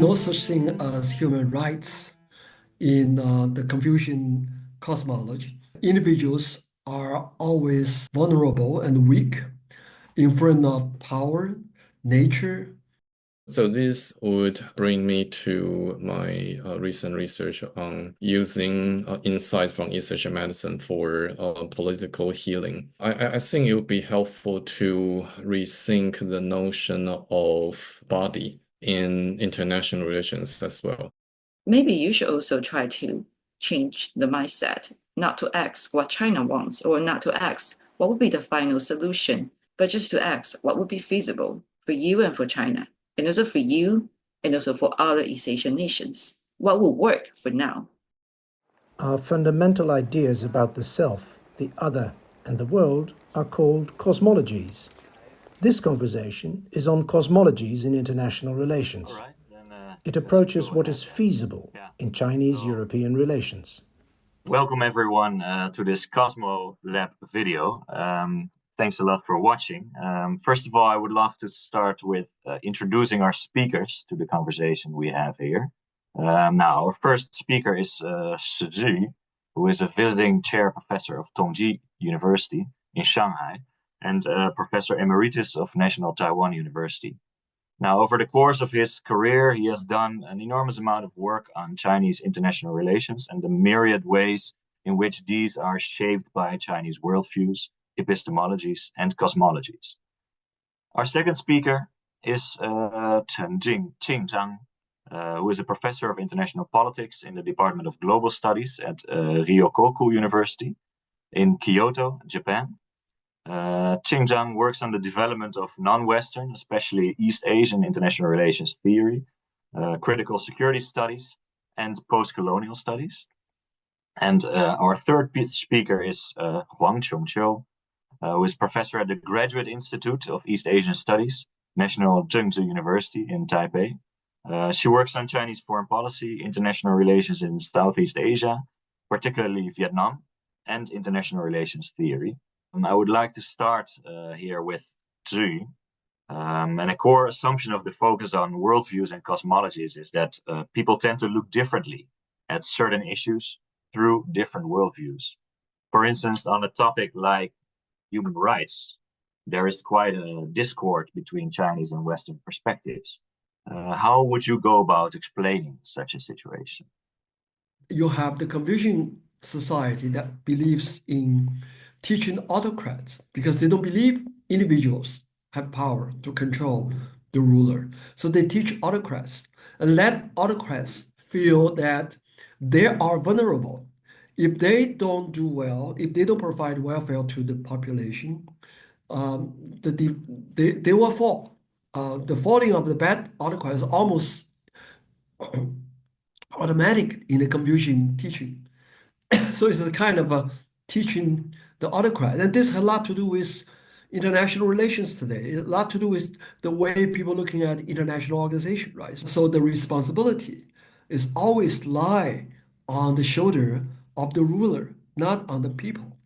no such thing as human rights in the Confucian cosmology. Individuals are always vulnerable and weak in front of power, nature. So this would bring me to my recent research on using insights from East Asian medicine for political healing. I think it would be helpful to rethink the notion of body in international relations as well. Maybe you should also try to change the mindset, not to ask what China wants or not to ask what would be the final solution, but just to ask what would be feasible for you and for China, and also for you and also for other East Asian nations. What will work for now? Our fundamental ideas about the self, the other, and the world are called cosmologies. This conversation is on cosmologies in international relations. It approaches what is feasible in Chinese-European relations. Welcome everyone to this Cosmolab video. Thanks a lot for watching. First of all, I would love to start with introducing our speakers to the conversation we have here. Now, our first speaker is Chih-yu, who is a visiting chair professor of Tongji University in Shanghai and professor emeritus of National Taiwan University. Now, over the course of his career, he has done an enormous amount of work on Chinese international relations and the myriad ways in which these are shaped by Chinese worldviews, epistemologies, and cosmologies. Our second speaker is Ching-Chang, who is a professor of international politics in the Department of Global Studies at Ryokoku University in Kyoto, Japan. Ching-Chang works on the development of non-Western, especially East Asian international relations theory, critical security studies, and post-colonial studies. And our third speaker is Huang Chiung-Chiu, who is professor at the Graduate Institute of East Asian Studies, National Chengchi University in Taipei. She works on Chinese foreign policy, international relations in Southeast Asia, particularly Vietnam, and international relations theory. I would like to start here with Chih. And a core assumption of the focus on worldviews and cosmologies is that people tend to look differently at certain issues through different worldviews. For instance, on a topic like human rights, there is quite a discord between Chinese and Western perspectives. How would you go about explaining such a situation? You have the Confucian society that believes in teaching autocrats because they don't believe individuals have power to control the ruler. So they teach autocrats and let autocrats feel that they are vulnerable. If they don't do well, if they don't provide welfare to the population, they will fall. The falling of the bad autocrat is almost automatic in the Confucian teaching. So it's a kind of a teaching the autocrat. And this has a lot to do with international relations today. It's a lot to do with the way people looking at international organization, right? So the responsibility is always lie on the shoulder of the ruler, not on the people.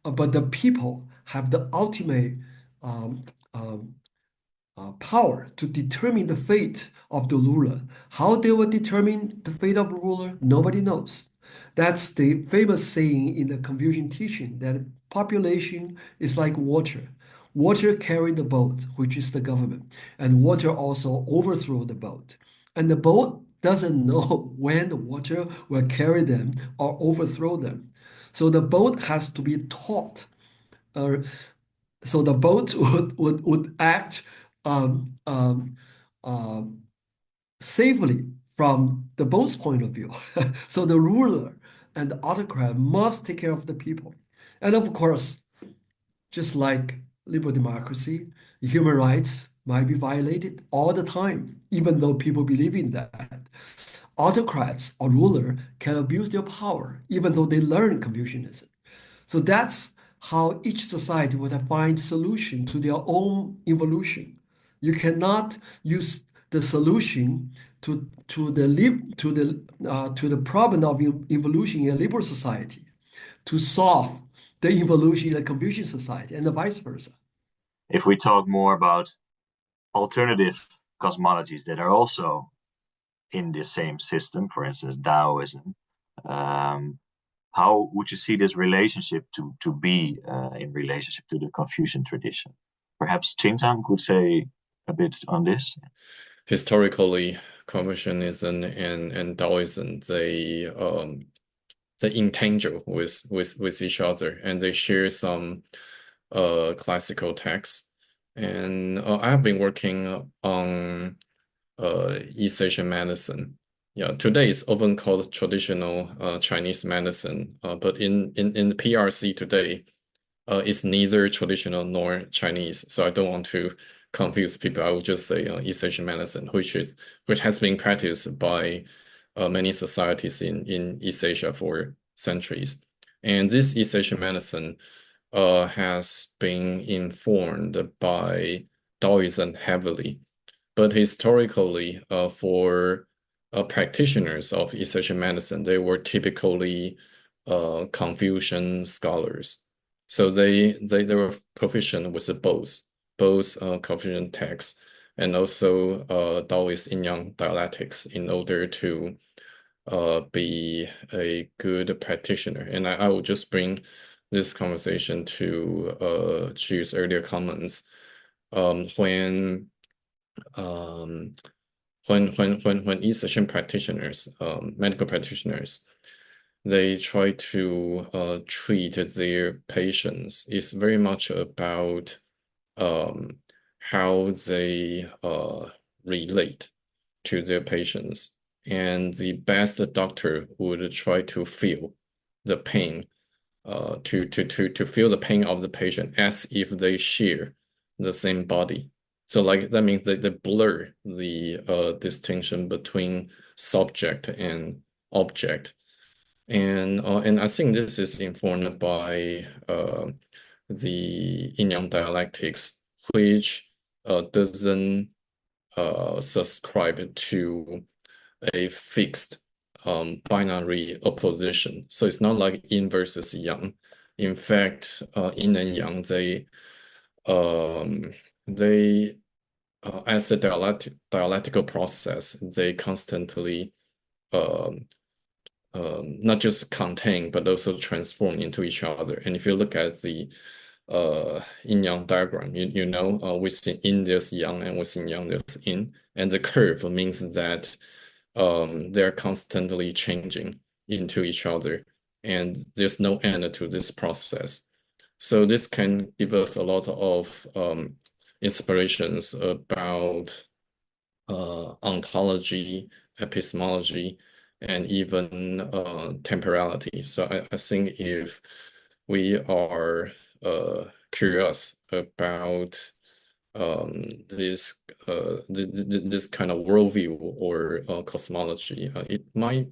But the people have the ultimate power to determine the fate of the ruler. How they will determine the fate of the ruler, nobody knows. That's the famous saying in the Confucian teaching that population is like water. Water carry the boat, which is the government, and water also overthrow the boat. And the boat doesn't know when the water will carry them or overthrow them. So the boat has to be taught. So the boat would act safely from the boat's point of view. So the ruler and the autocrat must take care of the people. And of course, just like liberal democracy, human rights might be violated all the time, even though people believe in that. Autocrats or ruler can abuse their power, even though they learn Confucianism. So that's how each society would find solution to their own evolution. You cannot use the solution to the problem of evolution in a liberal society to solve the evolution in a Confucian society, and the vice versa. If we talk more about alternative cosmologies that are also in the same system, for instance, Taoism. How would you see this relationship to be in relationship to the Confucian tradition? Perhaps Ching-Chang could say a bit on this. Historically, Confucianism and Taoism, they entangle with each other, and they share some classical texts. And I have been working on East Asian medicine. Yeah, today it's often called traditional Chinese medicine, but in the PRC today, it's neither traditional nor Chinese. So I don't want to confuse people. I would just say East Asian medicine, which has been practiced by many societies in East Asia for centuries. And this East Asian medicine has been informed by Taoism heavily. But historically, for practitioners of East Asian medicine, they were typically Confucian scholars. So they were proficient with both Confucian texts and also Taoist Yin-Yang dialectics in order to be a good practitioner. And I will just bring this conversation to Chih's earlier comments. When East Asian practitioners, medical practitioners, they try to treat their patients, it's very much about how they relate to their patients. And the best doctor would try to feel the pain, to feel the pain of the patient as if they share the same body. So like that means that they blur the distinction between subject and object. And I think this is informed by the Yin-Yang dialectics, which doesn't subscribe to a fixed binary opposition. So it's not like yin versus yang. In fact, yin and yang, as a dialectical process, they constantly not just contain, but also transform into each other. And if you look at the yin-yang diagram, you know, within yin there's yang, and within yang there's yin. And the curve means that they're constantly changing into each other, and there's no end to this process. So this can give us a lot of inspirations about ontology, epistemology, and even temporality. So I think if we are curious about this kind of worldview or cosmology, it might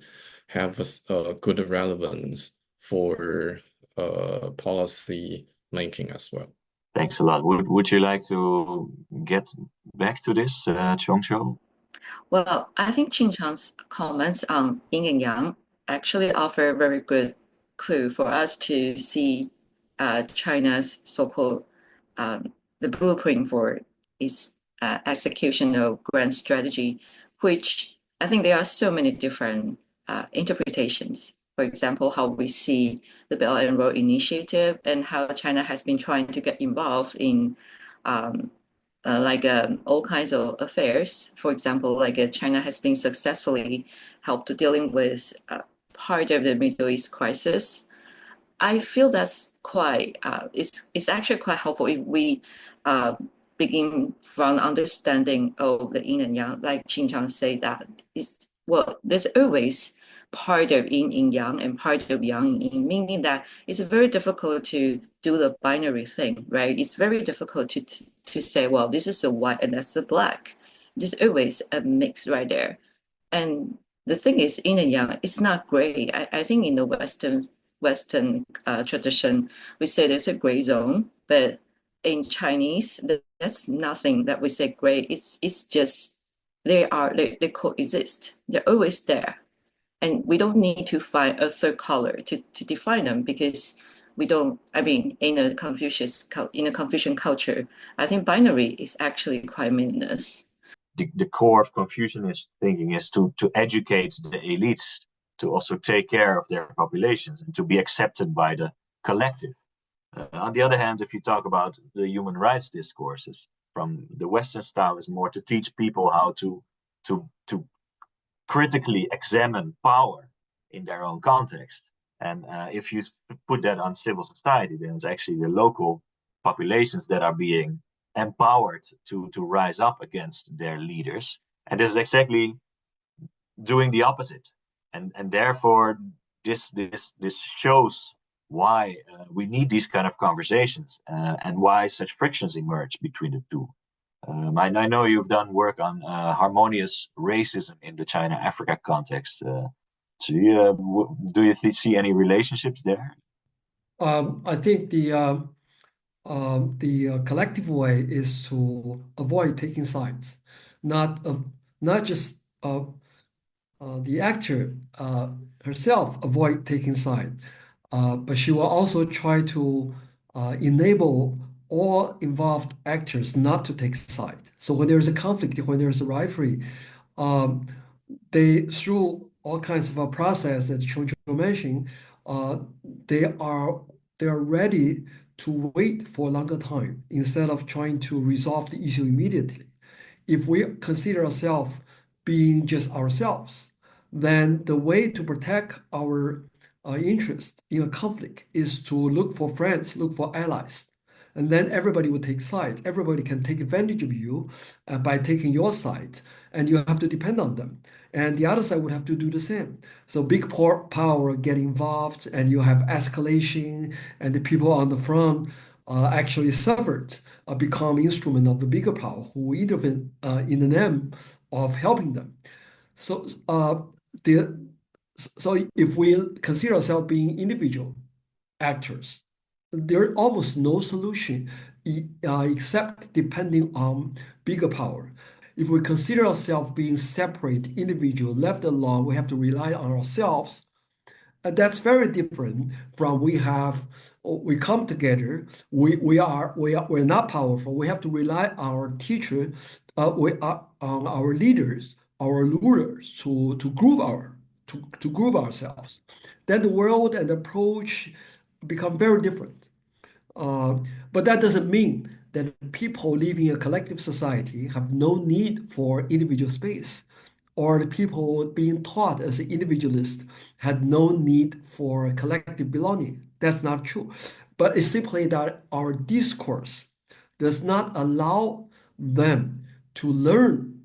have a good relevance for policy making as well. Thanks a lot. Would you like to get back to this, Chiung-Chiu? Well, I think Ching-Chang's comments on yin and yang actually offer a very good clue for us to see China's so-called the blueprint for its executional grand strategy, which I think there are so many different interpretations. For example, how we see the Belt and Road Initiative and how China has been trying to get involved in all kinds of affairs. For example, China has been successfully helped dealing with part of the Middle East crisis. I feel that's quite, it's actually quite helpful if we begin from understanding of the yin and yang, like Ching-Chang say that there's always part of yin in yang and part of yang in yin, meaning that it's very difficult to do the binary thing, right? It's very difficult to say, well, this is a white and that's a black. There's always a mix right there. And the thing is, yin and yang, it's not gray. I think in the Western tradition, we say there's a gray zone, but in Chinese, that's nothing that we say gray. It's just they coexist. They're always there. And we don't need to find a third color to define them, because we don't, I mean, in a Confucian culture, I think binary is actually quite meaningless. the core of Confucianist thinking is to educate the elites to also take care of their populations and to be accepted by the collective. On the other hand, if you talk about the human rights discourses from the Western style, is more to teach people how to critically examine power in their own context. And if you put that on civil society, then it's actually the local populations that are being empowered to rise up against their leaders. And this is exactly doing the opposite. And therefore, this shows why we need these kind of conversations and why such frictions emerge between the two. I know you've done work on harmonious racism in the China-Africa context. So do you see any relationships there? I think the collective way is to avoid taking sides, not just the actor herself avoid taking side, but she will also try to enable all involved actors not to take side. So when there's a conflict, when there's a rivalry, um, they through all kinds of a process that Chiung-Chiu mentioned, uh, they are ready to wait for a longer time instead of trying to resolve the issue immediately. If we consider ourselves being just ourselves, then the way to protect our interest in a conflict is to look for friends, look for allies. And then everybody will take sides. Everybody can take advantage of you by taking your side, and you have to depend on them. And the other side would have to do the same. So big power get involved, and you have escalation, and the people on the front actually suffered, become instrument of the bigger power who intervene in the name of helping them. So the so if we consider ourselves being individual actors, there's almost no solution except depending on bigger power. If we consider ourselves being separate individual, left alone, we have to rely on ourselves. That's very different from we come together. We're not powerful. We have to rely on our teacher, we are on our leaders, our rulers to group ourselves. Then the world and approach become very different. But that doesn't mean that people living in a collective society have no need for individual space, or the people being taught as an individualist had no need for collective belonging. That's not true. But it's simply that our discourse does not allow them to learn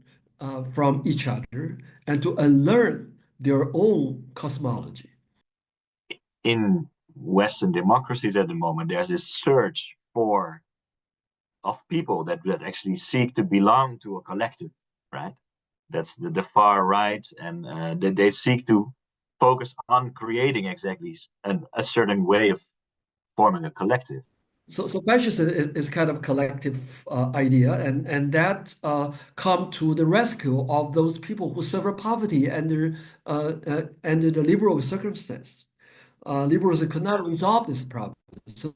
from each other and to unlearn their own cosmology. In Western democracies at the moment, there's this surge of people that actually seek to belong to a collective, right? That's the far right, and they seek to focus on creating exactly a certain way of forming a collective. So fascism is kind of collective idea, and that come to the rescue of those people who suffer poverty under the liberal circumstance. Liberals could not resolve this problem. So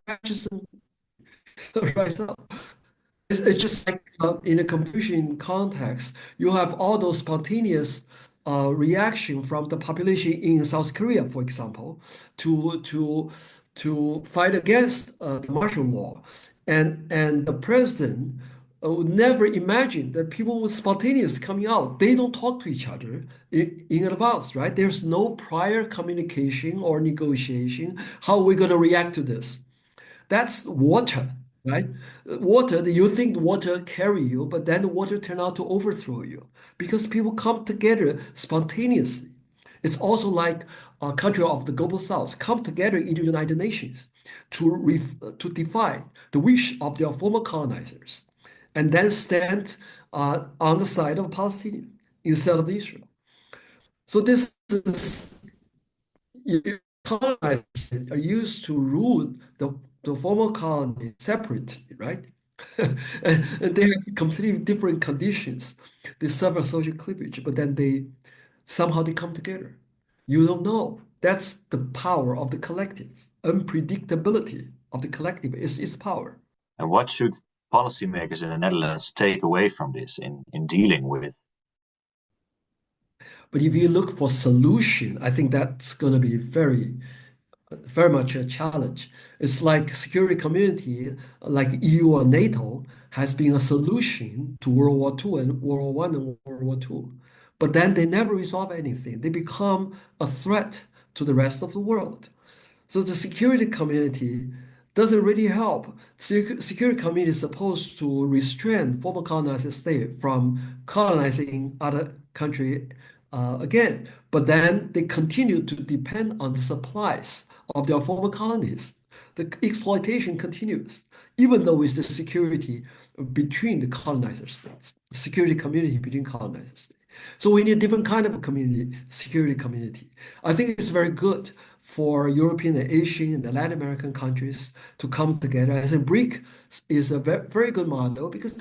fascism rise up. It's just like in a Confucian context, you have all those spontaneous reaction from the population in South Korea, for example, to fight against the martial law, and the president would never imagine that people would spontaneously coming out. They don't talk to each other in advance, right? There's no prior communication or negotiation. How are we going to react to this? That's water, right? Water, you think water carry you, but then the water turn out to overthrow you because people come together spontaneously. It's also like a country of the global south come together in the United Nations to defy the wish of their former colonizers and then stand on the side of Palestinians instead of Israel. So this is colonizers are used to rule the former colony separately, right? And they have completely different conditions. They suffer social cleavage, but then they somehow they come together. You don't know. That's the power of the collective. Unpredictability of the collective is its power. And what should policymakers in the Netherlands take away from this in dealing with? But if you look for solution, I think that's going to be very much a challenge. It's like security community, like EU or NATO, has been a solution to World War II and World War I and World War II. But then they never resolve anything. They become a threat to the rest of the world. So the security community doesn't really help. Security community is supposed to restrain former colonized state from colonizing other country again, but then they continue to depend on the supplies of their former colonies. The exploitation continues, even though it's the security between the colonizer states, security community between colonizer states. So we need a different kind of a community, security community. I think it's very good for European and Asian and the Latin American countries to come together. As a BRIC is a very good model because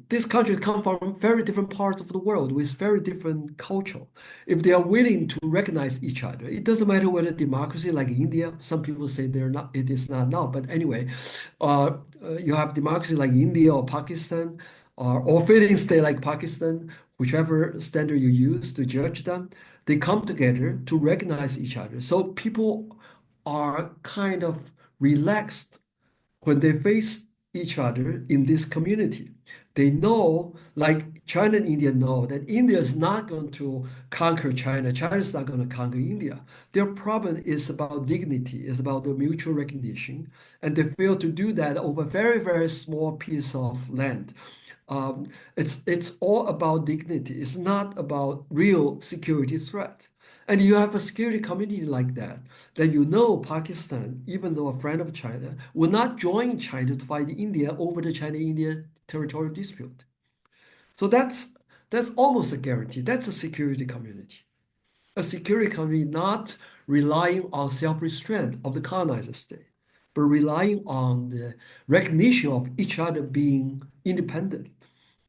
these countries come from very different parts of the world with very different culture. If they are willing to recognize each other, it doesn't matter whether democracy like India, some people say they're not, it is not now, but anyway, you have democracy like India or Pakistan, or failing state like Pakistan, whichever standard you use to judge them, they come together to recognize each other. So people are kind of relaxed when they face each other in this community. They know, like China and India know, that India is not going to conquer China. China is not going to conquer India. Their problem is about dignity, is about the mutual recognition, and they fail to do that over a very, very small piece of land. It's all about dignity. It's not about real security threat. And you have a security community like that, then you know Pakistan, even though a friend of China, will not join China to fight India over the China-India territorial dispute. So that's almost a guarantee. That's a security community. A security community not relying on self-restraint of the colonizer state, but relying on the recognition of each other being independent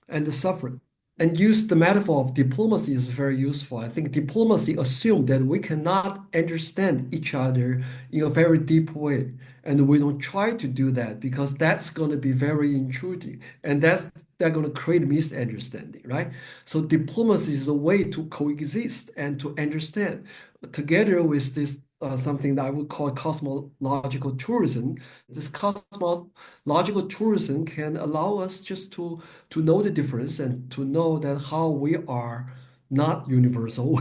and sovereign. And use the metaphor of diplomacy is very useful. I think diplomacy assumes that we cannot understand each other in a very deep way. And we don't try to do that because that's going to be very intrusive. And they're going to create misunderstanding, right? So diplomacy is a way to coexist and to understand together with this something that I would call cosmological tourism. This cosmological tourism can allow us just to know the difference and to know that how we are not universal.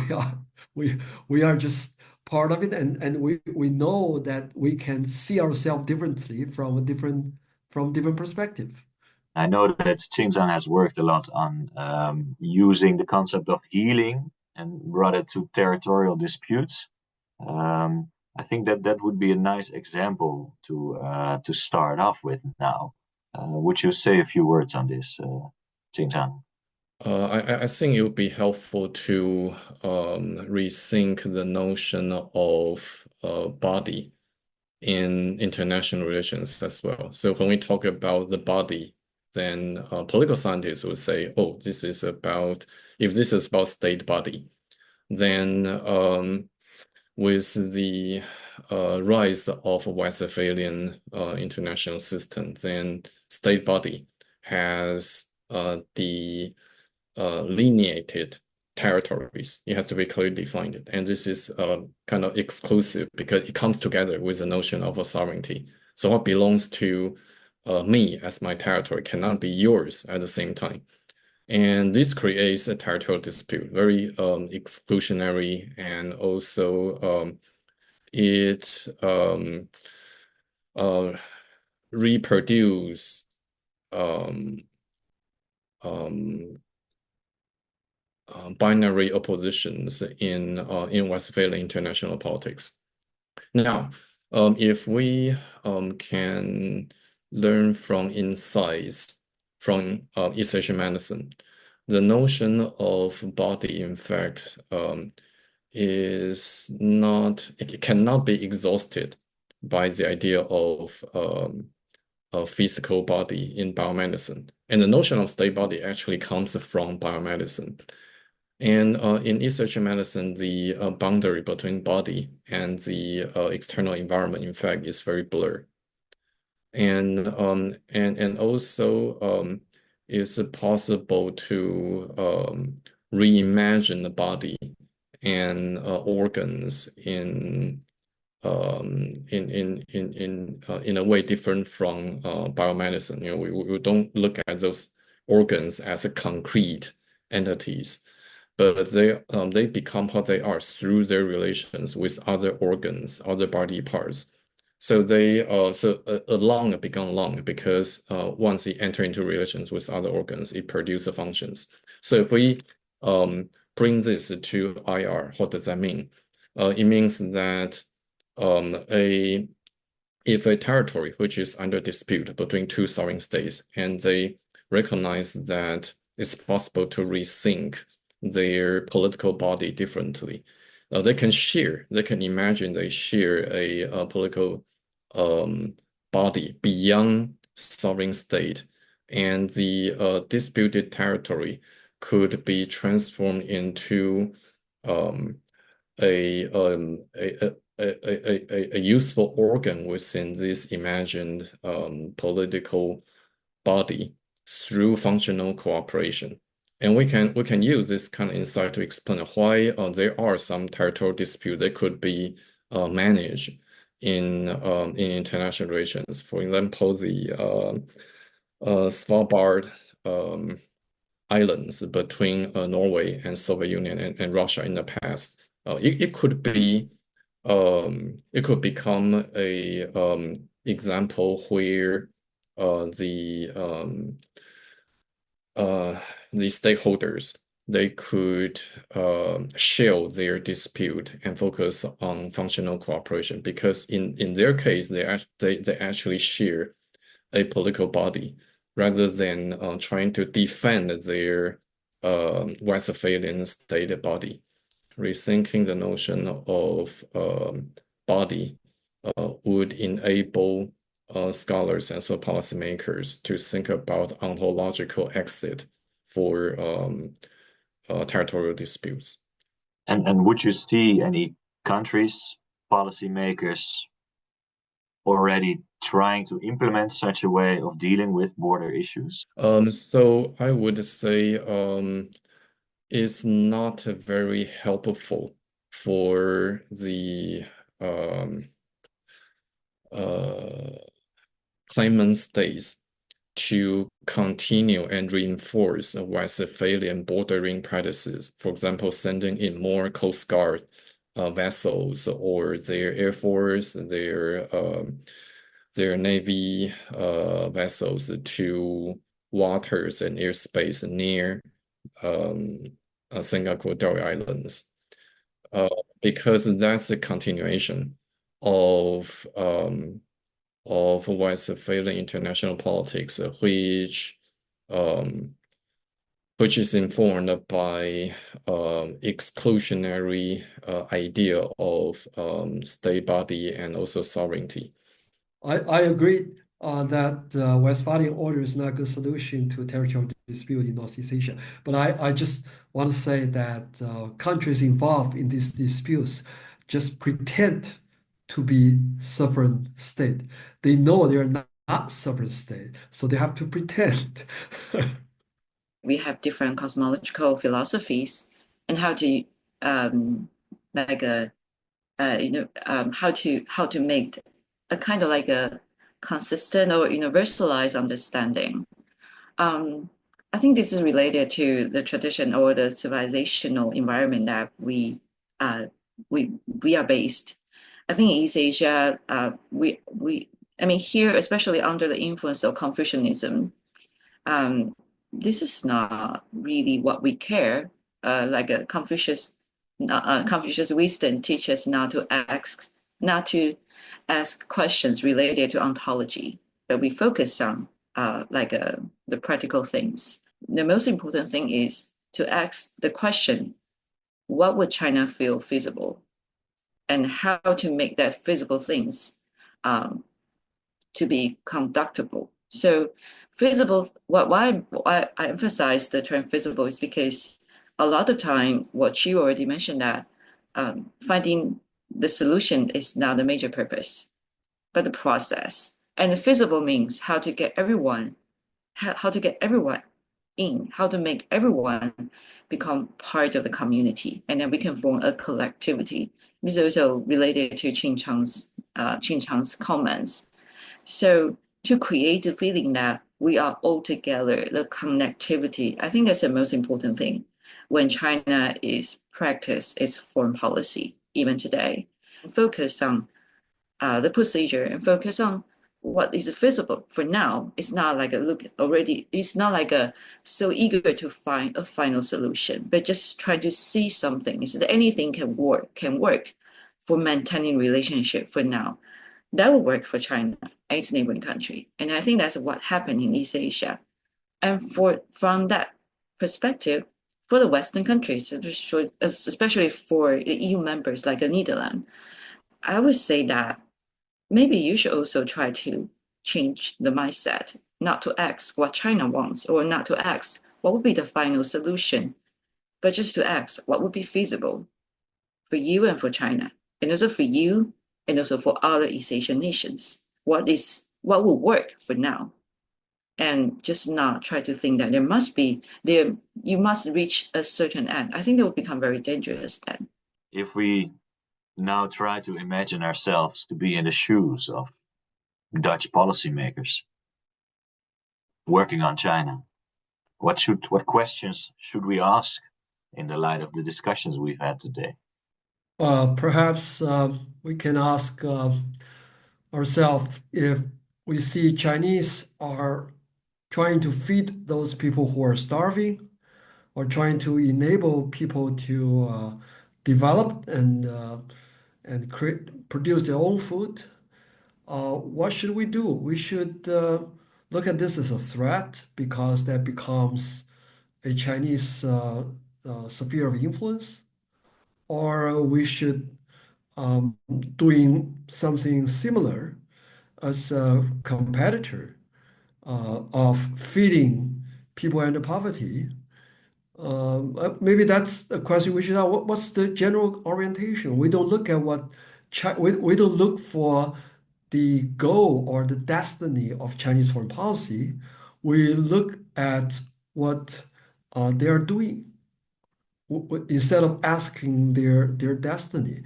We are just part of it, and we know that we can see ourselves differently from a different perspective. I know that Chiung-Chang has worked a lot on using the concept of healing and brought it to territorial disputes. I think that would be a nice example to start off with now. Would you say a few words on this, Chiung-Chang? I think it would be helpful to rethink the notion of body in international relations as well. So when we talk about the body, then political scientists would say, oh, if this is about state body, then with the rise of Westphalian international system, then state body has delineated territories. It has to be clearly defined. And this is kind of exclusive because it comes together with the notion of a sovereignty. So what belongs to me as my territory cannot be yours at the same time. And this creates a territorial dispute, very exclusionary, and also it reproduce binary oppositions in Westphalian international politics. Now, if we can learn from insights from East Asian medicine, the notion of body, in fact, it cannot be exhausted by the idea of a physical body in biomedicine. And the notion of state body actually comes from biomedicine. And in East Asian medicine, the boundary between body and the external environment, in fact, is very blurred. and also is it possible to reimagine the body and organs in a way different from biomedicine. We don't look at those organs as a concrete entities, but they become what they are through their relations with other organs, other body parts. So a lung become lung because once it enter into relations with other organs, it produces functions. So if we bring this to IR, what does that mean? It means that if a territory which is under dispute between two sovereign states and they recognize that it's possible to rethink their political body differently, they can imagine they share a political body beyond sovereign state, and the disputed territory could be transformed into a useful organ within this imagined political body through functional cooperation. And we can use this kind of insight to explain why there are some territorial disputes that could be managed in international relations. For example, the Svalbard islands between Norway and Soviet Union and Russia in the past. It could become a example where the stakeholders, they could share their dispute and focus on functional cooperation, because in their case they actually share a political body rather than trying to defend their Westphalian state body. Rethinking the notion of body would enable scholars and so policymakers to think about ontological exit for territorial disputes. And would you see any countries, policymakers already trying to implement such a way of dealing with border issues? So I would say it's not very helpful for the claimant states to continue and reinforce Westphalian bordering practices. For example, sending in more Coast Guard vessels or their Air Force, their Navy vessels to waters and airspace near Singapore Islands, because that's a continuation of Westphalian international politics, which is informed by exclusionary idea of state body and also sovereignty. I agree that Westphalian order is not a good solution to territorial dispute in Northeast Asia. But I just want to say that countries involved in these disputes just pretend to be sovereign state. They know they are not sovereign state, so they have to pretend. We have different cosmological philosophies, and how to how to make a kind of like a consistent or universalized understanding. I think this is related to the tradition or the civilizational environment that we are based. I think in East Asia, I mean here, especially under the influence of Confucianism, this is not really what we care. Like a Confucius wisdom teaches not to ask questions related to ontology, but we focus on the practical things. The most important thing is to ask the question, what would China feel feasible, and how to make that feasible things to be conductible. So feasible, why I emphasize the term feasible is because a lot of time, what Chih-yu already mentioned, that finding the solution is not the major purpose, but the process. And feasible means how to get everyone, how to get everyone in, how to make everyone become part of the community, and then we can form a collectivity. This is also related to Ching-Chang's comments. So to create the feeling that we are all together, the connectivity, I think that's the most important thing when China is practice its foreign policy, even today. Focus on the procedure and focus on what is feasible for now. It's not like a look already, it's not like a so eager to find a final solution, but just try to see something. So that anything can work for maintaining relationship for now. That will work for China and its neighboring country. And I think that's what happened in East Asia. And from that perspective, for the Western countries, especially for the EU members like the Netherlands, I would say that maybe you should also try to change the mindset, not to ask what China wants or not to ask what would be the final solution, but just to ask what would be feasible for you and for China, and also for you and also for other East Asian nations. What will work for now? And just not try to think that you must reach a certain end. I think that will become very dangerous then. If we now try to imagine ourselves to be in the shoes of Dutch policymakers working on China, what questions should we ask in the light of the discussions we've had today? Perhaps we can ask ourselves if we see Chinese are trying to feed those people who are starving, or trying to enable people to develop and produce their own food. What should we do? We should look at this as a threat because that becomes a Chinese sphere of influence, or we should doing something similar as a competitor of feeding people under poverty. Maybe that's a question we should have. What's the general orientation? We don't look at we don't look for the goal or the destiny of Chinese foreign policy. We look at what they are doing instead of asking their destiny.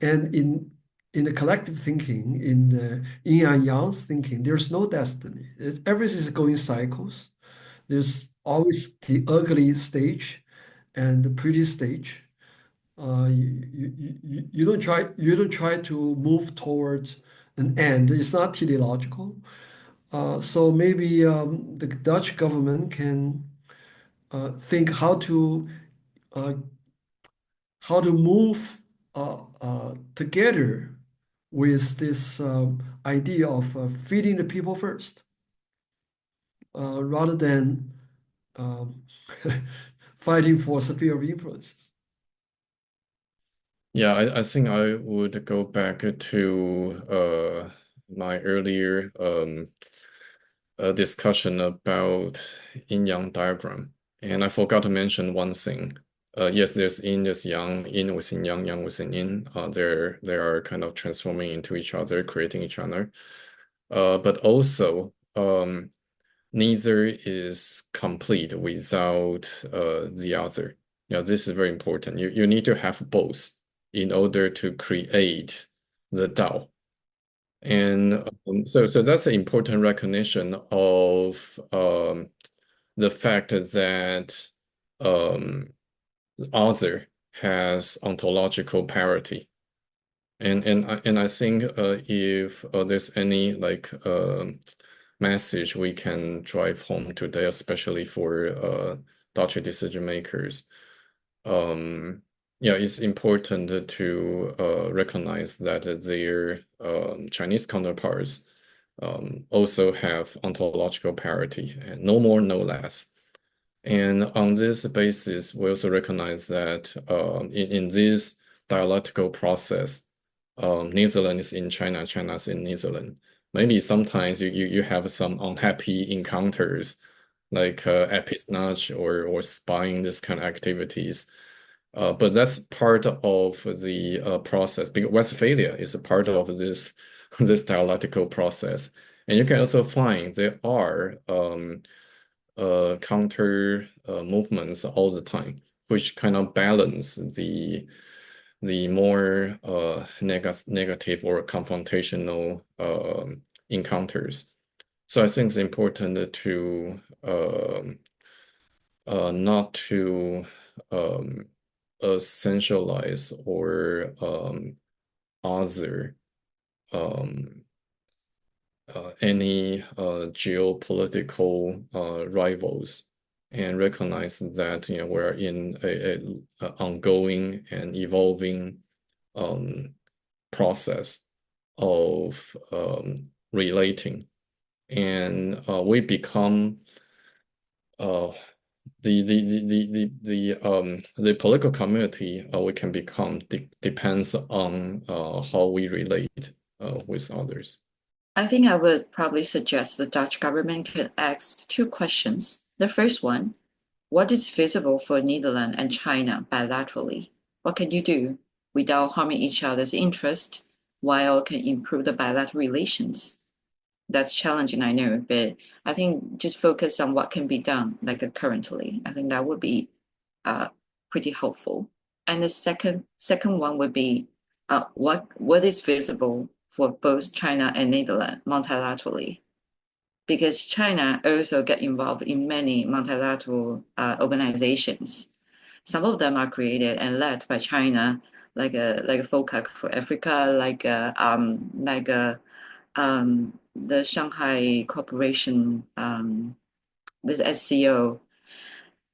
And in the collective thinking, in the yin and yang thinking, there's no destiny. Everything is going cycles. There's always the ugly stage and the pretty stage. You don't try to move towards an end. It's not teleological. So maybe the Dutch government can think uh, how to move together with this idea of feeding the people first, rather than um, fighting for sphere of influences. Yeah, I think I would go back to my earlier discussion about yin-yang diagram. And I forgot to mention one thing. Yes, there's yin, there's yang, yin within yang, yang within yin. They are kind of transforming into each other, creating each other. But also, neither is complete without the other. This is very important. You need to have both in order to create the Tao. And so that's an important recognition of the fact that other has ontological parity. And I think if there's any message we can drive home today, especially for Dutch decision makers, it's important to recognize that their Chinese counterparts also have ontological parity, and no more, no less. And on this basis, we also recognize that in this dialectical process, Netherlands is in China, China is in Netherlands. Maybe sometimes you have some unhappy encounters, like espionage or spying, this kind of activities. But that's part of the process, because Westphalia is a part of this dialectical process. And you can also find there are counter movements all the time, which kind of balance the more negative or confrontational encounters. So I think it's important to not to essentialize or other any geopolitical rivals, and recognize that we're in a ongoing and evolving process of relating, and we become the political community we can become depends on how we relate with others. I think I would probably suggest the Dutch government can ask two questions. The first one, what is feasible for Netherlands and China bilaterally? What can you do without harming each other's interest while can improve the bilateral relations? That's challenging, I know, but I think just focus on what can be done, like currently. I think that would be pretty helpful. And the second one would be what is feasible for both China and Netherlands multilaterally, because China also get involved in many multilateral organizations. Some of them are created and led by China, like a FOCAC for Africa, the Shanghai Corporation, the SCO.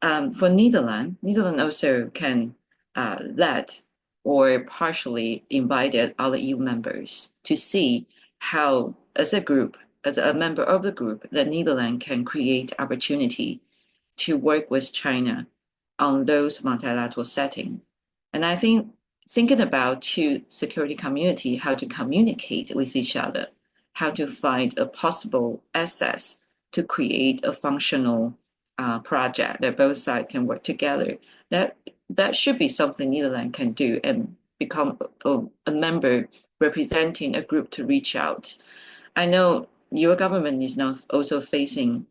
For Netherlands also can lead or partially invited other EU members to see how, as a group, as a member of the group, the Netherlands can create opportunity to work with China on those multilateral setting. And I think thinking about to security community, how to communicate with each other, how to find a possible access to create a functional project that both sides can work together. That should be something Netherlands can do and become a member representing a group to reach out. I know your government is now also facing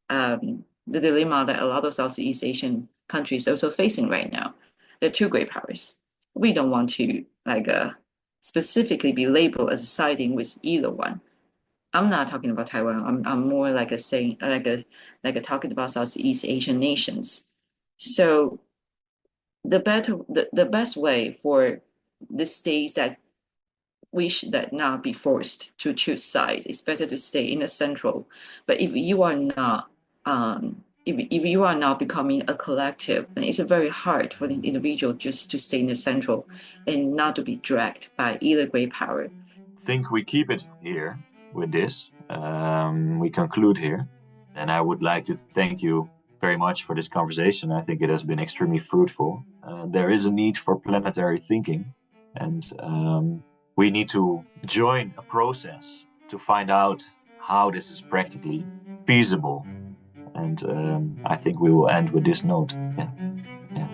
the dilemma that a lot of Southeast Asian countries are also facing right now. They're two great powers. We don't want to specifically be labeled as siding with either one. I'm not talking about Taiwan. I'm more talking about Southeast Asian nations. So the best way for the states that wish that not be forced to choose side, it's better to stay in the central. But if you are not if you are not becoming a collective, then it's very hard for the individual just to stay in the central and not to be dragged by either great power. I think we keep it here with this. We conclude here. And I would like to thank you very much for this conversation. I think it has been extremely fruitful. There is a need for planetary thinking, and we need to join a process to find out how this is practically feasible. And I think we will end with this note. Yeah.